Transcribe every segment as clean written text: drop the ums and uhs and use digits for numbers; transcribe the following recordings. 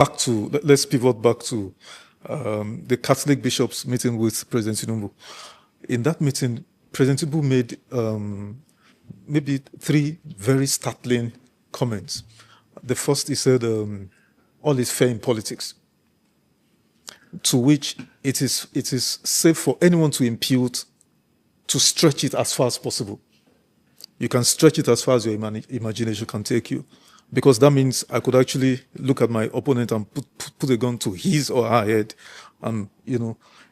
back to, let's pivot back to the Catholic bishops meeting with President Tinubu. In that meeting, President Tinubu made maybe 3 very startling comments. The first, he said, all is fair in politics, to which it is safe for anyone to impute, to stretch it as far as possible. You can stretch it as far as your imagination can take you, because that means I could actually look at my opponent and put a gun to his or her head, and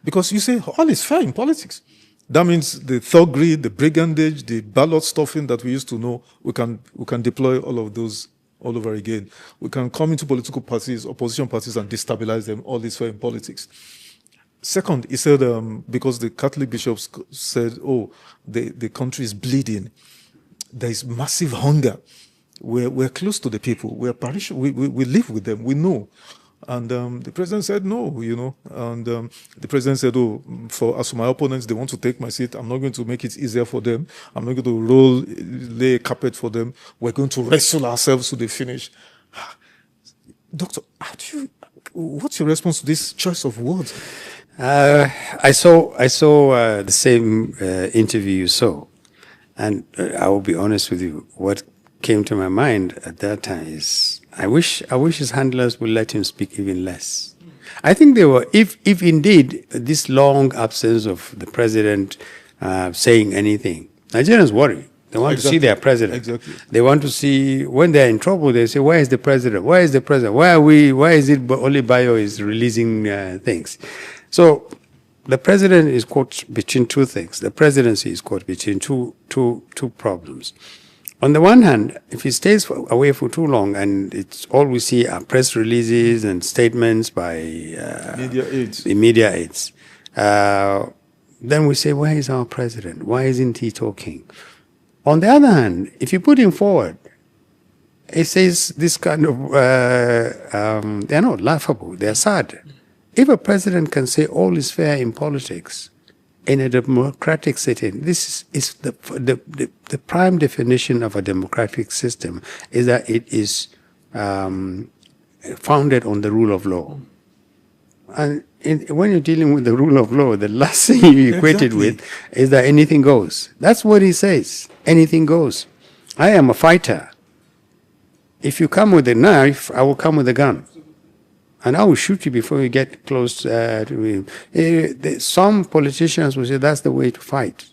because you say all is fair in politics. That means the thuggery, the brigandage, the ballot stuffing that we used to know, we can deploy all of those all over again. We can come into political parties, opposition parties, and destabilize them. All is fair in politics. Second, he said, because the Catholic bishops said, oh, the country is bleeding. There is massive hunger. We're close to the people. We're parish. We live with them. We know. And the president said no, And the president said, oh, as for my opponents, they want to take my seat. I'm not going to make it easier for them. I'm not going to lay a carpet for them. We're going to wrestle ourselves to the finish. Doctor, what's your response to this choice of words? I saw the same interview you saw, and I will be honest with you. What came to my mind at that time is I wish his handlers would let him speak even less. I think they were, if indeed this long absence of the president saying anything, Nigerians worry. They want to see their president. Exactly. They want to see, when they're in trouble, they say, where is the president? Where is the president? Why is it only Bio is releasing things? So the president is caught between 2 things. The presidency is caught between two problems. On the one hand, if he stays away for too long, and it's all we see are press releases and statements by media aides, then we say, where is our president? Why isn't he talking? On the other hand, if you put him forward, it says this kind of, they're not laughable, they're sad. If a president can say all is fair in politics, in a democratic setting, this is the prime definition of a democratic system, is that it is founded on the rule of law. And when you're dealing with the rule of law, the last thing you equate it with is that anything goes. That's what he says, anything goes. I am a fighter. If you come with a knife, I will come with a gun. And I will shoot you before you get close to me. Some politicians will say that's the way to fight.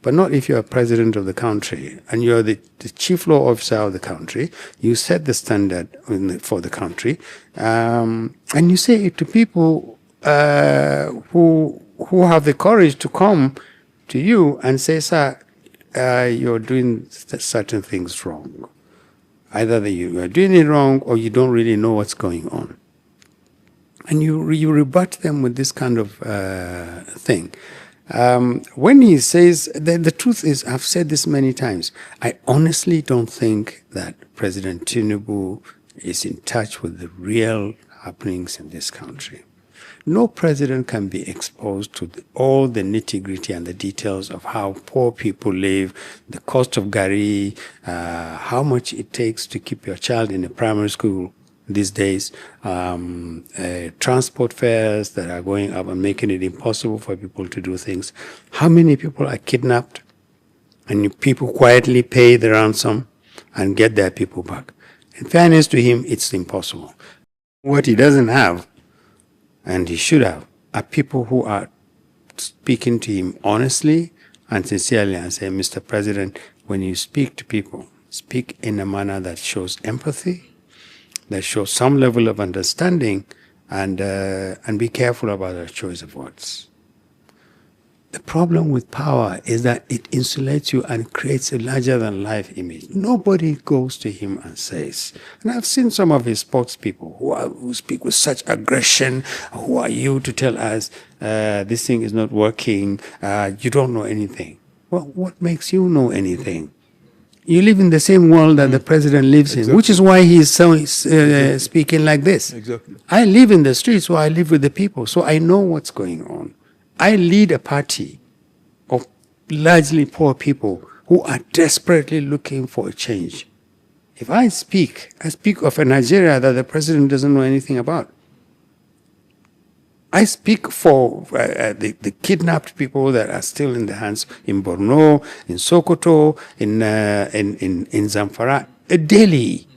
But not if you're president of the country and you're the chief law officer of the country. You set the standard for the country. And you say it to people who have the courage to come to you and say, sir, you're doing certain things wrong. Either that you are doing it wrong or you don't really know what's going on. And you rebut them with this kind of thing. When he says, the truth is, I've said this many times, I honestly don't think that President Tinubu is in touch with the real happenings in this country. No president can be exposed to all the nitty-gritty and the details of how poor people live, the cost of gari, how much it takes to keep your child in a primary school these days, transport fares that are going up and making it impossible for people to do things. How many people are kidnapped and people quietly pay the ransom and get their people back? In fairness to him, it's impossible. What he doesn't have, and he should have, are people who are speaking to him honestly and sincerely and say, Mr. President, when you speak to people, speak in a manner that shows empathy, that shows some level of understanding, and be careful about our choice of words. The problem with power is that it insulates you and creates a larger-than-life image. Nobody goes to him and says, and I've seen some of his spokespeople who speak with such aggression, who are you to tell us this thing is not working, you don't know anything. Well, what makes you know anything? You live in the same world that the president lives in, which is why he's so speaking like this. Exactly. I live in the streets, so I live with the people, so I know what's going on. I lead a party of largely poor people who are desperately looking for a change If I speak of a Nigeria that the president doesn't know anything about. I speak for the kidnapped people that are still in the hands in Borno, in Sokoto, in Zamfara, daily.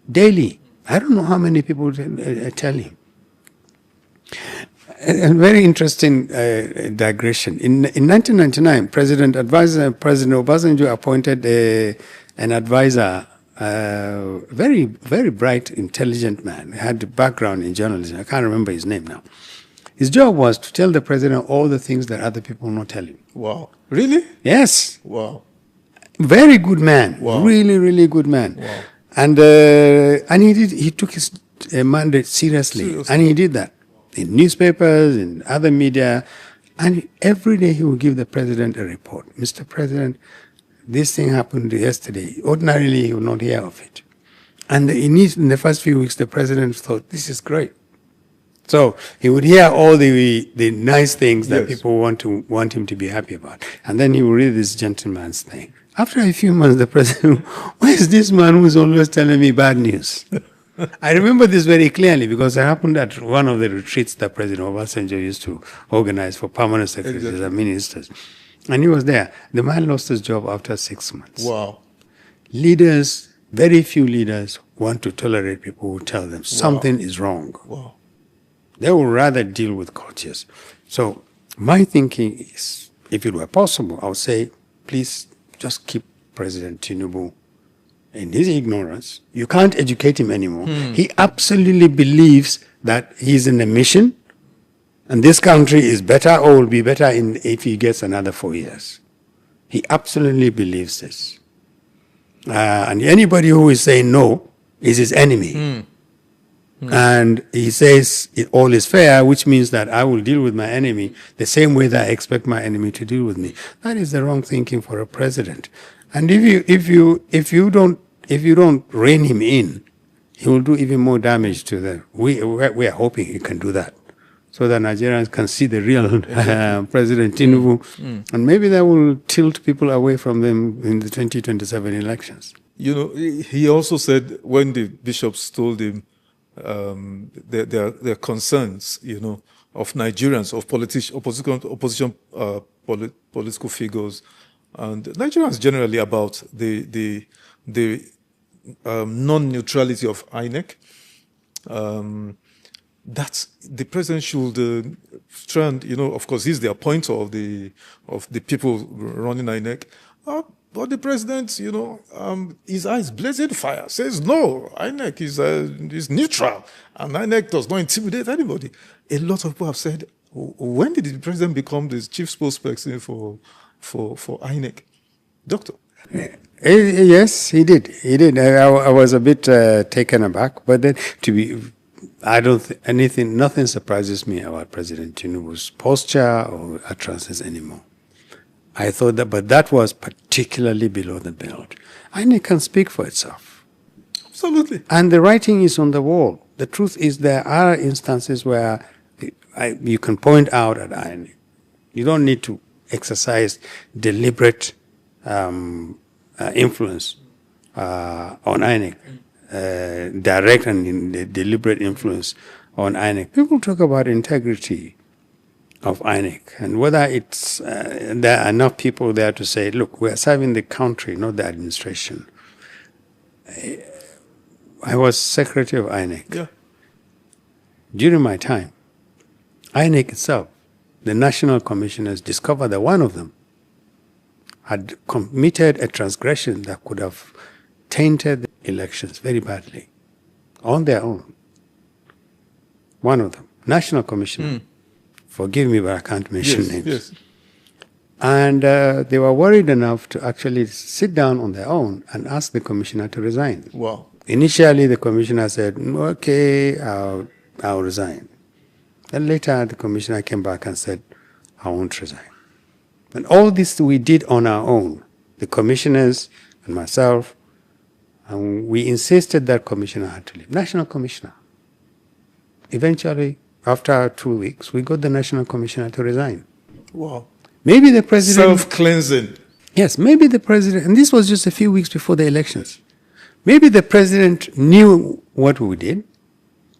Daily. I don't know how many people tell him. A very interesting digression. In 1999, President Obasanjo appointed an advisor, very, very bright, intelligent man. He had a background in journalism. I can't remember his name now. His job was to tell the president all the things that other people not tell him. Wow. Really? Yes. Wow. Very good man. Wow. Really, really good man. Wow. And he took his mandate seriously. And he did that in newspapers, in other media. And every day he would give the president a report. Mr. President, this thing happened yesterday. Ordinarily, he would not hear of it. And in the first few weeks, the president thought, this is great. So he would hear all the nice things that people want him to be happy about. And then he would read this gentleman's thing. After a few months, the president, where is this man who's always telling me bad news? I remember this very clearly because it happened at one of the retreats that President Obasanjo used to organize for permanent secretaries and ministers. And he was there. The man lost his job after 6 months. Wow. Leaders, very few leaders, want to tolerate people who tell them something is wrong. Wow. They would rather deal with courtiers. So my thinking is, if it were possible, I would say, please just keep President Tinubu in his ignorance. You can't educate him anymore. He absolutely believes that he's in a mission and this country is better or will be better if he gets another 4 years. He absolutely believes this. And anybody who is saying no is his enemy. And he says all is fair, which means that I will deal with my enemy the same way that I expect my enemy to deal with me. That is the wrong thinking for a president. And if you don't rein him in, he will do even more damage to them. We are hoping he can do that, so that Nigerians can see the real President Tinubu, and maybe that will tilt people away from them in the 2027 elections. You know, he also said when the bishops told him their concerns, you know, of Nigerians, of opposition political figures, and Nigerians generally about the non-neutrality of INEC. That the president should try and, you know, of course, he's the appointer of the people running INEC. But the president, you know, his eyes blazing fire, says no, INEC is neutral, and INEC does not intimidate anybody. A lot of people have said, when did the president become the chief spokesperson for INEC? Doctor? Yes, he did. He did. I was a bit taken aback, but then nothing surprises me about President Tinubu's posture or utterances anymore. I thought that, but that was particularly below the belt. INEC can speak for itself. Absolutely. And the writing is on the wall. The truth is there are instances where you can point out at INEC. You don't need to exercise deliberate influence on INEC, direct and deliberate influence on INEC. People talk about integrity of INEC and whether it's there are enough people there to say, look, we are serving the country, not the administration. I was secretary of INEC. Yeah. During my time, INEC itself, the national commissioners discovered that one of them had committed a transgression that could have tainted the elections very badly on their own. One of them, national commissioner. Forgive me, but I can't mention names. Yes. And they were worried enough to actually sit down on their own and ask the commissioner to resign. Wow. Initially, the commissioner said, okay, I'll resign. Then later, the commissioner came back and said, I won't resign. And all this we did on our own, the commissioners and myself, and we insisted that commissioner had to leave. National commissioner. Eventually, after 2 weeks, we got the national commissioner to resign. Wow. Maybe the president... Self-cleansing. Yes, maybe the president... And this was just a few weeks before the elections. Maybe the president knew what we did.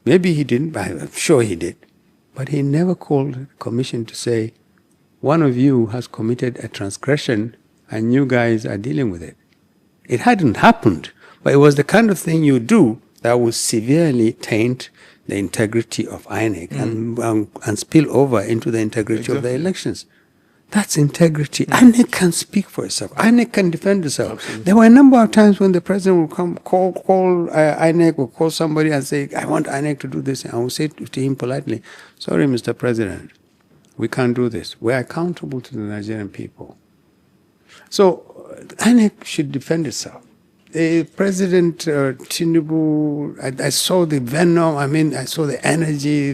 Maybe he didn't, I'm sure he did. But he never called the commission to say, one of you has committed a transgression and you guys are dealing with it. It hadn't happened, but it was the kind of thing you do that would severely taint the integrity of INEC and spill over into the integrity of the elections. That's integrity. INEC can speak for itself. INEC can defend itself. Absolutely. There were a number of times when the president would come, call INEC, or call somebody and say, I want INEC to do this. And I would say to him politely, sorry, Mr. President, we can't do this. We're accountable to the Nigerian people. So INEC should defend itself. President Tinubu, I saw the venom, I saw the energy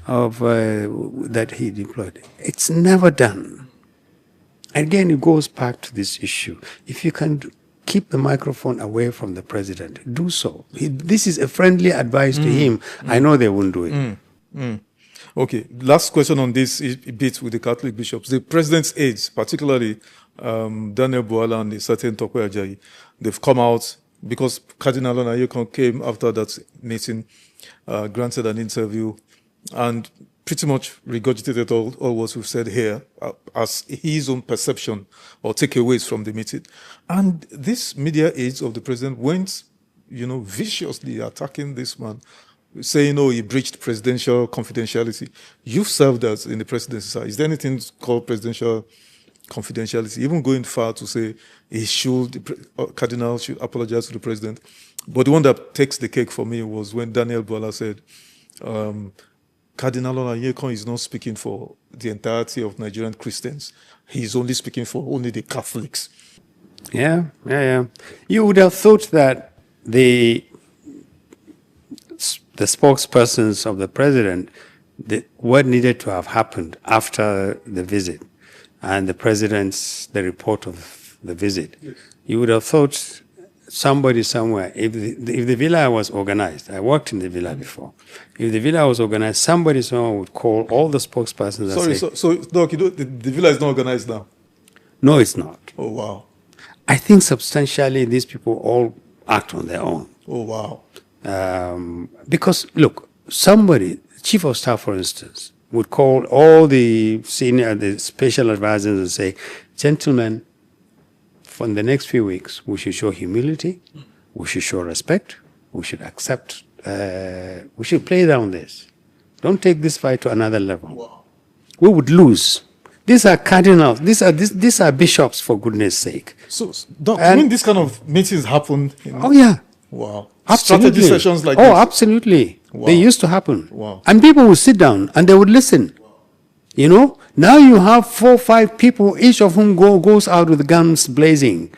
that he deployed. It's never done. Again, it goes back to this issue. If you can keep the microphone away from the president, do so. This is a friendly advice to him. I know they won't do it. Okay, last question on this bit with the Catholic bishops. The president's aides, particularly Daniel Buala and a certain Tope Ajayi, they've come out because Cardinal Onayekon came after that meeting, granted an interview, and pretty much regurgitated all what we've said here as his own perception or takeaways from the meeting. And this media aides of the president went, viciously attacking this man, saying, he breached presidential confidentiality. You've served as in the presidency side. Is there anything called presidential confidentiality? Even going far to say Cardinal should apologize to the president. But the one that takes the cake for me was when Daniel Buala said, Cardinal Onayekon is not speaking for the entirety of Nigerian Christians. He's only speaking for only the Catholics. Yeah. You would have thought that the spokespersons of the president, what needed to have happened after the visit and the report of the visit, yes. You would have thought somebody somewhere, if the villa was organized, I worked in the villa before, if the villa was organized, somebody somewhere would call all the spokespersons and say... So Doc, the villa is not organized now? No, it's not. Oh, wow. I think substantially these people all act on their own. Oh, wow. Because, look, somebody, chief of staff, for instance, would call all the special advisors and say, gentlemen, for the next few weeks, we should show humility, we should show respect, we should accept, we should play down this. Don't take this fight to another level. Wow. We would lose. These are cardinals. These are bishops, for goodness sake. So, Doc, when this kind of meetings happen... Oh, yeah. Wow. Absolutely. Strategy sessions like this? Oh, absolutely. Wow. They used to happen. Wow. And people would sit down and they would listen. Wow. Now you have 4 or 5 people, each of whom goes out with guns blazing.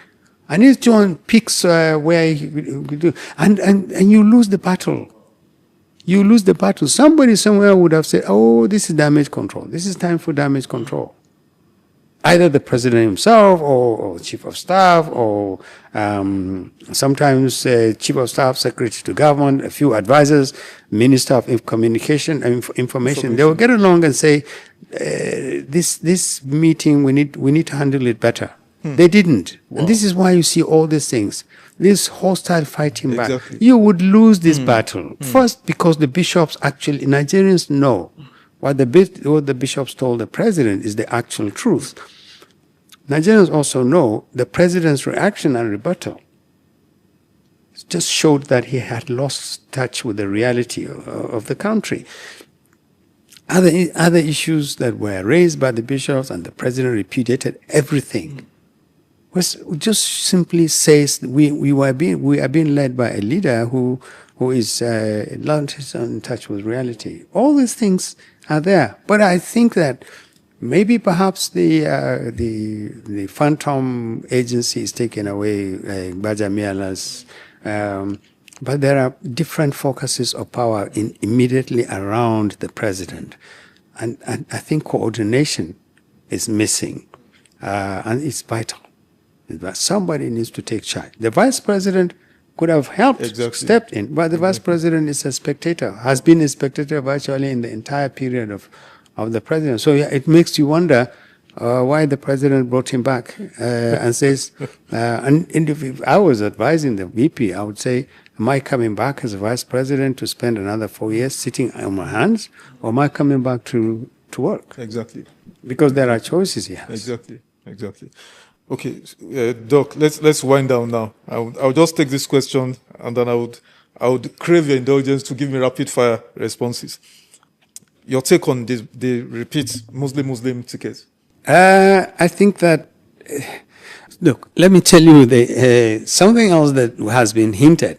And each one picks where he do. And you lose the battle. You lose the battle. Somebody somewhere would have said, oh, this is damage control. This is time for damage control. Either the president himself or chief of staff or sometimes chief of staff, secretary to government, a few advisors, minister of communication and information. They will get along and say, this meeting, we need to handle it better. They didn't. Wow. And this is why you see all these things. This hostile fighting back. You would lose this battle. First, because the bishops actually, Nigerians know what the bishops told the president is the actual truth. Nigerians also know the president's reaction and rebuttal just showed that he had lost touch with the reality of the country. Other issues that were raised by the bishops and the president repudiated everything. Just simply says we are being led by a leader who is not in touch with reality. All these things are there, but I think that maybe perhaps the phantom agency is taken away, Bajamiala's, but there are different focuses of power immediately around the president, and I think coordination is missing, and it's vital. But somebody needs to take charge. The vice president could have helped, stepped in, but the vice president is a spectator, has been a spectator virtually in the entire period of the president. So yeah, it makes you wonder, why the president brought him back and says, and if I was advising the VP, I would say, am I coming back as a vice president to spend another 4 years sitting on my hands, or am I coming back to work? Exactly. Because there are choices he has. Exactly. Okay, Doc, let's wind down now. I'll just take this question, and then I would crave your indulgence to give me rapid fire responses. Your take on the repeat Muslim ticket? I think that, look, let me tell you something else that has been hinted.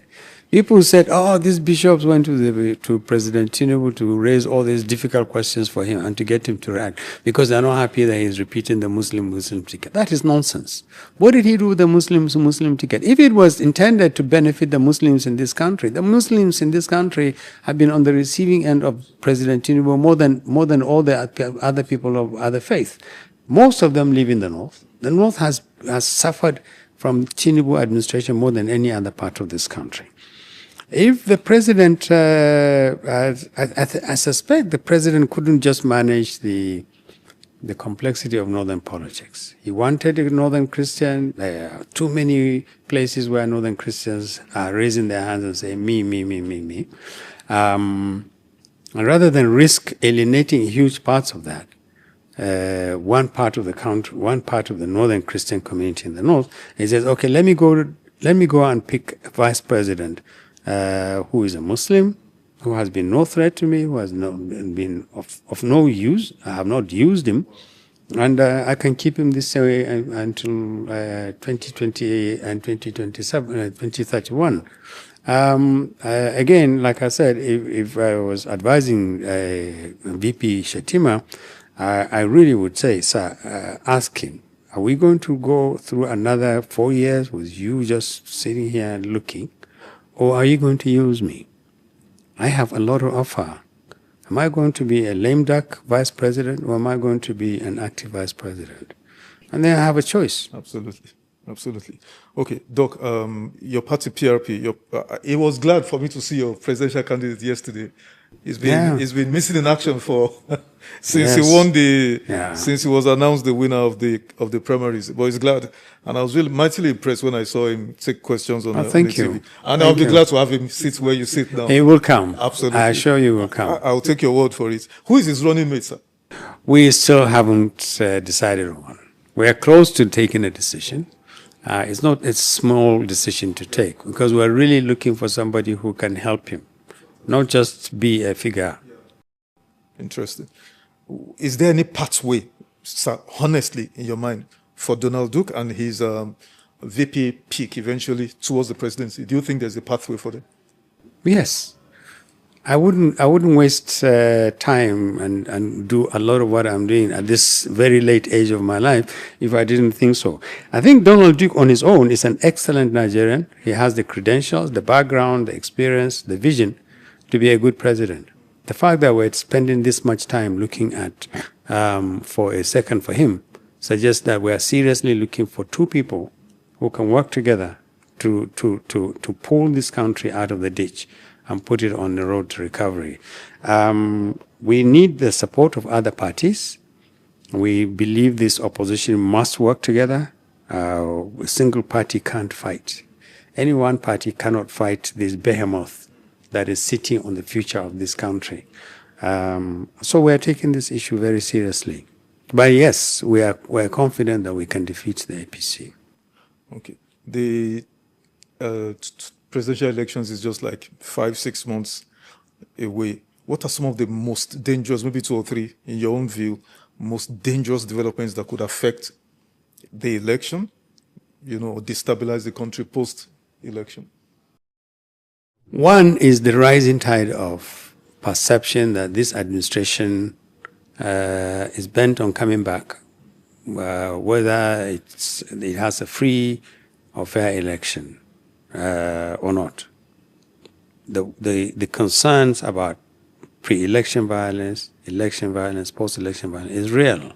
People said, oh, these bishops went to President Tinubu to raise all these difficult questions for him and to get him to react because they're not happy that he's repeating the Muslim ticket. That is nonsense. What did he do with the Muslim ticket? If it was intended to benefit the Muslims in this country, the Muslims in this country have been on the receiving end of President Tinubu more than all the other people of other faiths. Most of them live in the North. The North has suffered from Tinubu administration more than any other part of this country. If the president, I suspect the president couldn't just manage the complexity of northern politics. He wanted a northern Christian. There are too many places where northern Christians are raising their hands and saying, me. And rather than risk alienating huge parts of that, one part of the country, one part of the northern Christian community in the north, he says, okay, let me go and pick a vice president who is a Muslim, who has been no threat to me, who has been of no use. I have not used him, and I can keep him this way until 2020 and 2027, 2031. Again, like I said, if I was advising VP Shettima, I really would say, sir, ask him, are we going to go through another 4 years with you just sitting here and looking? Or are you going to use me? I have a lot to offer. Am I going to be a lame duck vice president, or am I going to be an active vice president? And then I have a choice. Absolutely. Okay, Doc, your party PRP, it was glad for me to see your presidential candidate yesterday. He's been missing in action for since he won since he was announced the winner of the primaries. But he's glad, and I was really mightily impressed when I saw him take questions on, thank the you. TV. And I'll be glad to have him sit where you sit now. He will come. Absolutely, I assure you, he will come. I'll take your word for it. Who is his running mate, sir? We still haven't decided on. We are close to taking a decision. It's not a small decision to take because we're really looking for somebody who can help him, not just be a figure. Interesting. Is there any pathway, sir, honestly, in your mind, for Donald Duke and his VP pick eventually towards the presidency? Do you think there's a pathway for them? Yes. I wouldn't waste time and do a lot of what I'm doing at this very late age of my life if I didn't think so. I think Donald Duke on his own is an excellent Nigerian. He has the credentials, the background, the experience, the vision to be a good president. The fact that we're spending this much time looking at for a second for him suggests that we are seriously looking for two people who can work together to pull this country out of the ditch and put it on the road to recovery. We need the support of other parties. We believe this opposition must work together. A single party can't fight. Any one party cannot fight this behemoth that is sitting on the future of this country. So we are taking this issue very seriously. But yes, we are confident that we can defeat the APC. Okay. The presidential elections is just like 5-6 months away. What are some of the most dangerous, maybe 2 or 3, in your own view, most dangerous developments that could affect the election, destabilize the country post-election? One is the rising tide of perception that this administration is bent on coming back, whether it has a free or fair election or not. The concerns about pre-election violence, election violence, post-election violence is real.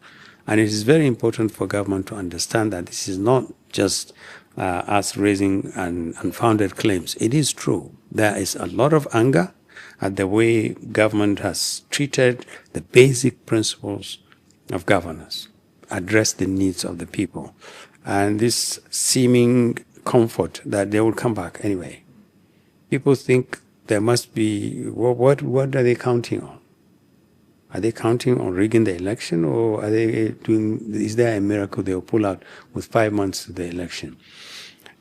And it is very important for government to understand that this is not just us raising unfounded claims. It is true. There is a lot of anger at the way government has treated the basic principles of governance. address the needs of the people. And this seeming comfort that they will come back anyway. People think there must be, what are they counting on? Are they counting on rigging the election, or are they doing, is there a miracle they will pull out with 5 months to the election?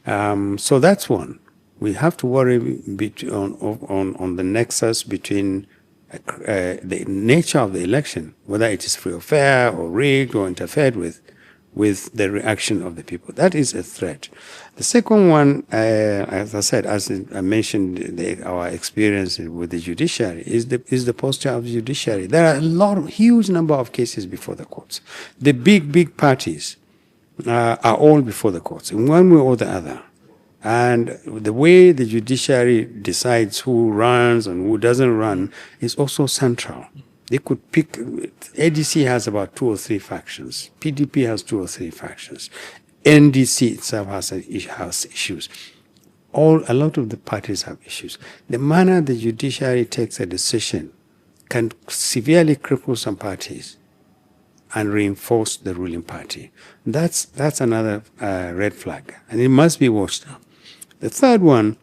So that's one. We have to worry on the nexus between the nature of the election, whether it is free or fair or rigged or interfered with the reaction of the people. That is a threat. The second one, as I said, as I mentioned, our experience with the judiciary is the posture of the judiciary. There are huge number of cases before the courts. The big parties are all before the courts in one way or the other. And the way the judiciary decides who runs and who doesn't run is also central. They could pick, ADC has about 2 or 3 factions. PDP has 2 or 3 factions. NDC itself has issues. A lot of the parties have issues. The manner the judiciary takes a decision can severely cripple some parties and reinforce the ruling party. That's another red flag, and it must be watched out. The third one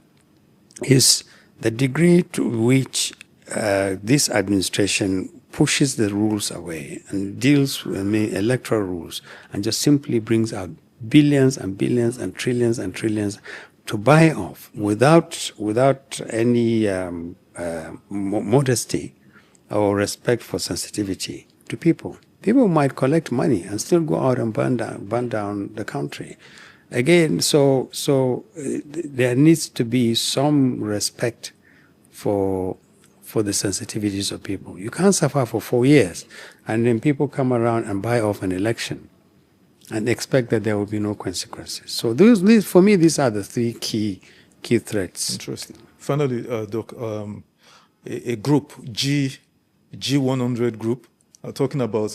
is the degree to which this administration pushes the rules away and deals with electoral rules and just simply brings out billions and billions and trillions to buy off without any modesty or respect for sensitivity to people. People might collect money and still go out and burn down the country. Again, so there needs to be some respect for the sensitivities of people. You can't suffer for 4 years and then people come around and buy off an election and expect that there will be no consequences. So these, for me, these are the 3 key threats. Interesting. Finally, Doc, a group, G100 group, are talking about,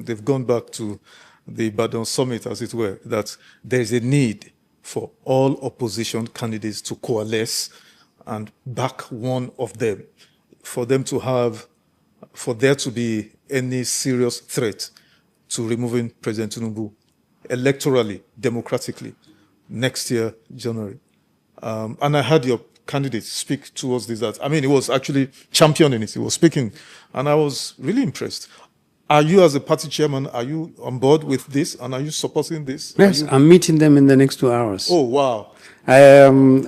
they've gone back to the Ibadan summit, as it were, that there is a need for all opposition candidates to coalesce and back one of them, for there to be any serious threat to removing President Tinubu electorally, democratically, next year, January. And I heard your candidate speak towards this. That, I mean, he was actually championing it. He was speaking, and I was really impressed. Are you, as a party chairman, are you on board with this, and are you supporting this? Yes, I'm meeting them in the next 2 hours. Oh, wow.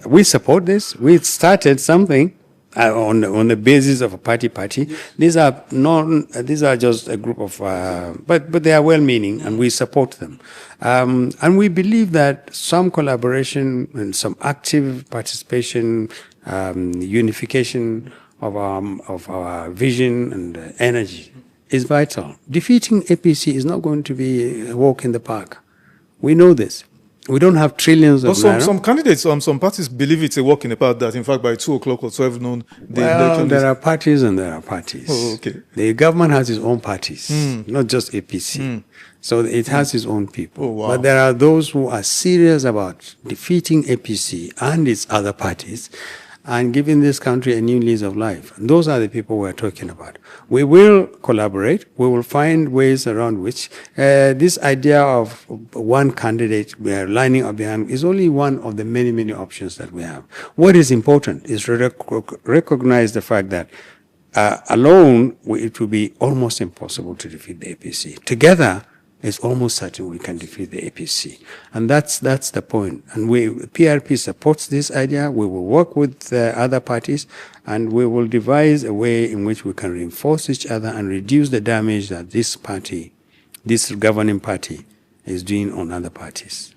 We support this. We started something on the basis of a party. These are just a group of, but they are well-meaning, and we support them. And we believe that some collaboration and some active participation, unification of our vision and energy is vital. Defeating APC is not going to be a walk in the park. We know this. We don't have trillions of naira. Some candidates, some parties believe it's a walk in the park, that in fact by 2 o'clock or 12 noon, there are parties and there are parties. Oh, okay. The government has its own parties, not just APC. So it has its own people. Oh, wow. But there are those who are serious about defeating APC and its other parties and giving this country a new lease of life. And those are the people we're talking about. We will collaborate. We will find ways around which this idea of one candidate we are lining up behind is only one of the many, many options that we have. What is important is to recognize the fact that alone it will be almost impossible to defeat the APC. Together, it's almost certain we can defeat the APC. And that's the point. And PRP supports this idea. We will work with other parties, and we will devise a way in which we can reinforce each other and reduce the damage that this governing party, is doing on other parties.